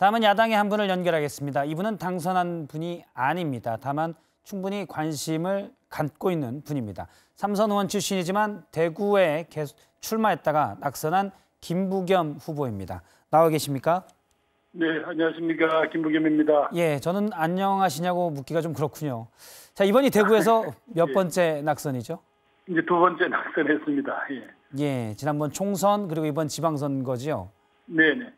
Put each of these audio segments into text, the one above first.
다음은 야당의 한 분을 연결하겠습니다. 이분은 당선한 분이 아닙니다. 다만 충분히 관심을 갖고 있는 분입니다. 삼선 의원 출신이지만 대구에 계속 출마했다가 낙선한 김부겸 후보입니다. 나와 계십니까? 네, 안녕하십니까. 김부겸입니다. 예, 저는 안녕하시냐고 묻기가 좀 그렇군요. 자, 이번이 대구에서 몇 번째 낙선이죠? 이제 두 번째 낙선했습니다. 예. 예, 지난번 총선 그리고 이번 지방선거지요. 네네.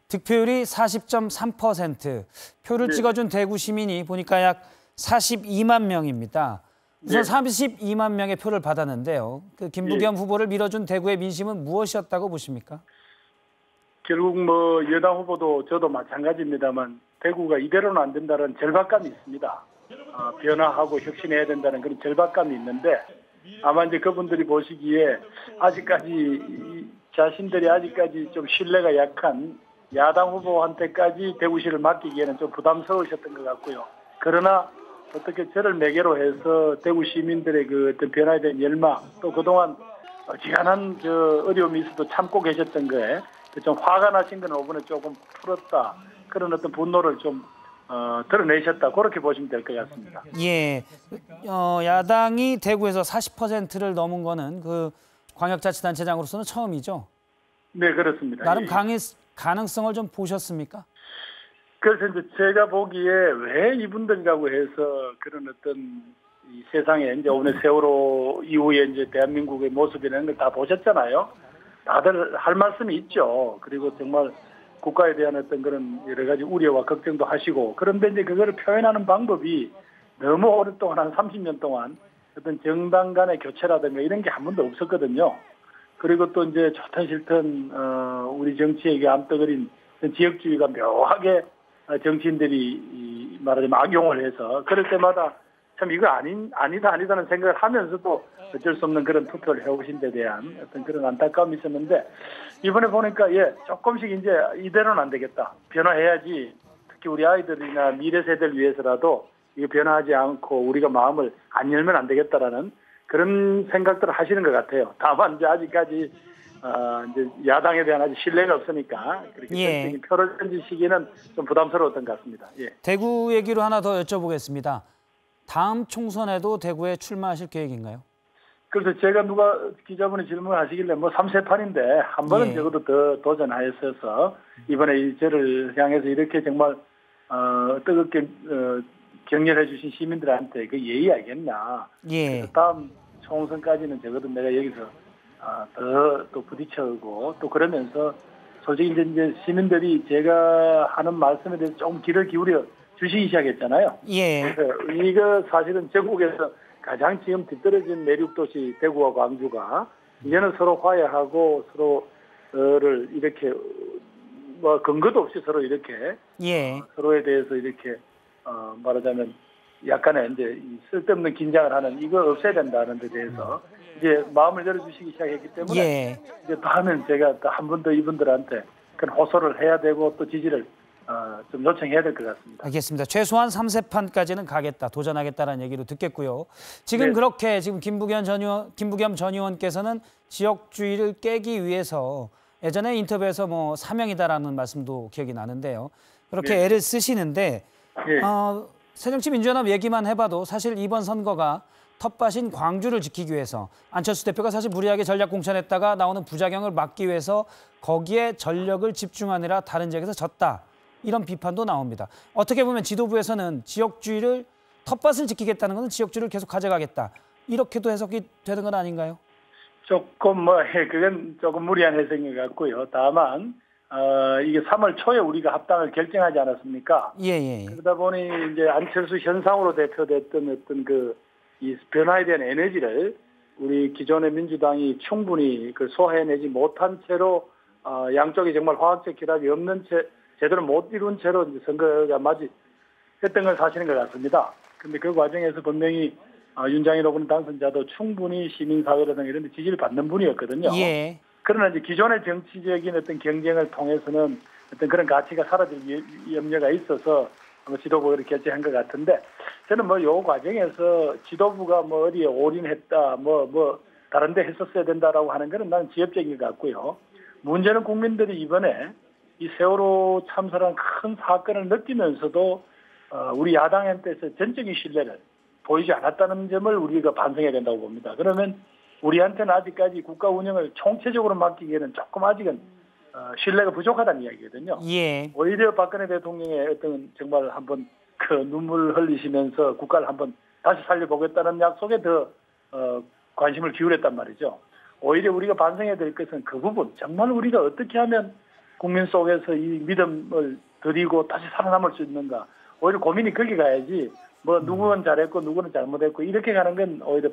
득표율이 40.3%, 표를 네. 찍어준 대구 시민이 보니까 약 42만 명입니다. 우선 네. 32만 명의 표를 받았는데요. 그 김부겸 후보를 밀어준 대구의 민심은 무엇이었다고 보십니까? 결국 여당 후보도 저도 마찬가지입니다만 대구가 이대로는 안 된다는 절박감이 있습니다. 변화하고 혁신해야 된다는 그런 절박감이 있는데 아마 이제 그분들이 보시기에 아직까지 자신들이 아직까지 좀 신뢰가 약한 야당 후보한테까지 대구시를 맡기기에는 좀 부담스러우셨던 것 같고요. 그러나 어떻게 저를 매개로 해서 대구 시민들의 그 어떤 변화에 대한 열망, 또 그동안 어지간한 어려움이 있어도 참고 계셨던 거에 좀 화가 나신 건 이번에 조금 풀었다. 그런 어떤 분노를 좀 드러내셨다. 그렇게 보시면 될 것 같습니다. 예, 야당이 대구에서 40%를 넘은 거는 그 광역자치단체장으로서는 처음이죠. 네, 그렇습니다. 나름 가능성을 좀 보셨습니까? 그래서 이제 제가 보기에 왜 이분들이라고 해서 그런 어떤 이 세상에 이제 오늘 세월호 이후에 이제 대한민국의 모습이라는 걸 다 보셨잖아요. 다들 할 말씀이 있죠. 그리고 정말 국가에 대한 어떤 그런 여러 가지 우려와 걱정도 하시고 그런데 이제 그거를 표현하는 방법이 너무 오랫동안 한 30년 동안 어떤 정당 간의 교체라든가 이런 게 한 번도 없었거든요. 그리고 또 이제 좋든 싫든 우리 정치에게 암떡어린 지역주의가 묘하게 정치인들이 말하자면 악용을 해서 그럴 때마다 참 이거 아니다는 생각을 하면서도 어쩔 수 없는 그런 투표를 해오신 데 대한 어떤 그런 안타까움이 있었는데 이번에 보니까 조금씩 이제 이대로는 안 되겠다. 변화해야지. 특히 우리 아이들이나 미래 세대를 위해서라도 이거 변화하지 않고 우리가 마음을 안 열면 안 되겠다라는 그런 생각들을 하시는 것 같아요. 다만 이제 아직까지 이제 야당에 대한 아직 신뢰가 없으니까 그렇게 표를 던지시기는 좀 부담스러웠던 것 같습니다. 예. 대구 얘기로 하나 더 여쭤보겠습니다. 다음 총선에도 대구에 출마하실 계획인가요? 그래서 제가 누가 기자분이 질문을 하시길래 3세판인데 한 번은 적어도 더 도전하였어서 이번에 저를 향해서 이렇게 정말 뜨겁게 격려해 주신 시민들한테 그 예의 알겠나. 그래서 다음 총선까지는 적어도 내가 여기서 더 또 부딪혀오고 또 그러면서 솔직히 이제 시민들이 제가 하는 말씀에 대해서 좀 귀를 기울여 주시기 시작했잖아요. 예. 그래서 이거 사실은 전국에서 가장 지금 뒤떨어진 내륙도시 대구와 광주가 이제는 서로 화해하고 서로를 이렇게 근거도 없이 서로 이렇게 서로에 대해서 이렇게 말하자면 약간의 이제 쓸데없는 긴장을 하는 이거 없애야 된다는 데 대해서 이제 마음을 열어주시기 시작했기 때문에 이제 다음엔 제가 또 한 번 더 이분들한테 그런 호소를 해야 되고 또 지지를 좀 요청해야 될 것 같습니다. 알겠습니다. 최소한 3세판까지는 가겠다, 도전하겠다는 얘기로 듣겠고요. 지금 그렇게 지금 김부겸 전 의원께서는 지역주의를 깨기 위해서 예전에 인터뷰에서 사명이다라는 말씀도 기억이 나는데요. 그렇게 애를 쓰시는데 새정치민주연합 얘기만 해봐도 사실 이번 선거가 텃밭인 광주를 지키기 위해서 안철수 대표가 사실 무리하게 전략 공천했다가 나오는 부작용을 막기 위해서 거기에 전력을 집중하느라 다른 지역에서 졌다. 이런 비판도 나옵니다. 어떻게 보면 지도부에서는 지역주의를 텃밭을 지키겠다는 것은 지역주의를 계속 가져가겠다. 이렇게도 해석이 되는 건 아닌가요? 조금 그건 조금 무리한 해석인 것 같고요. 다만 이게 3월 초에 우리가 합당을 결정하지 않았습니까? 그러다 보니 이제 안철수 현상으로 대표됐던 어떤 이 변화에 대한 에너지를 우리 기존의 민주당이 충분히 소화해내지 못한 채로 양쪽이 정말 화학적 결합이 없는 채 제대로 못 이룬 채로 이제 선거가 맞이했던 건 사실인 것 같습니다. 그런데 그 과정에서 분명히 윤장일 후보는 당선자도 충분히 시민사회라든가 이런 데 지지를 받는 분이었거든요. 그러나 이제 기존의 정치적인 어떤 경쟁을 통해서는 어떤 그런 가치가 사라질 염려가 있어서 지도부가 결정한 것 같은데 저는 요 과정에서 지도부가 어디에 올인했다, 다른 데 했었어야 된다라고 하는 거는 나는 지엽적인 것 같고요. 문제는 국민들이 이번에 이 세월호 참사라는 큰 사건을 느끼면서도 우리 야당한테서 전적인 신뢰를 보이지 않았다는 점을 우리가 반성해야 된다고 봅니다. 그러면 우리한테는 아직까지 국가 운영을 총체적으로 맡기기에는 조금 아직은 신뢰가 부족하다는 이야기거든요. 예. 오히려 박근혜 대통령의 어떤 정말 한번 그 눈물 흘리시면서 국가를 한번 다시 살려보겠다는 약속에 더 관심을 기울였단 말이죠. 오히려 우리가 반성해야 될 것은 그 부분, 정말 우리가 어떻게 하면 국민 속에서 이 믿음을 드리고 다시 살아남을 수 있는가. 오히려 고민이 거기 가야지 뭐 누구는 잘했고 누구는 잘못했고 이렇게 가는 건 오히려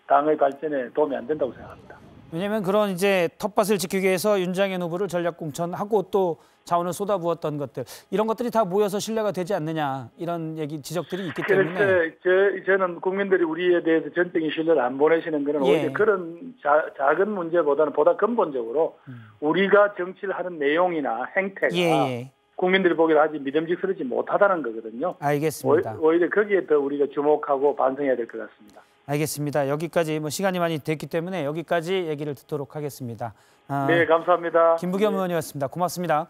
당의 발전에 도움이 안 된다고 생각합니다. 왜냐하면 그런 이제 텃밭을 지키기 위해서 윤장현 후보를 전략공천하고 또 자원을 쏟아부었던 것들 이런 것들이 다 모여서 신뢰가 되지 않느냐 이런 지적들이 있기 때문에 그래서 저는 국민들이 우리에 대해서 전적인 신뢰를 안 보내시는 것은 예. 오히려 그런 작은 문제보다는 보다 근본적으로 우리가 정치를 하는 내용이나 행태가 예. 국민들이 보기에 아직 믿음직스럽지 못하다는 거거든요. 알겠습니다. 오히려 거기에 더 우리가 주목하고 반성해야 될 것 같습니다. 알겠습니다. 여기까지 시간이 많이 됐기 때문에 여기까지 얘기를 듣도록 하겠습니다. 네, 감사합니다. 김부겸 의원이었습니다. 고맙습니다.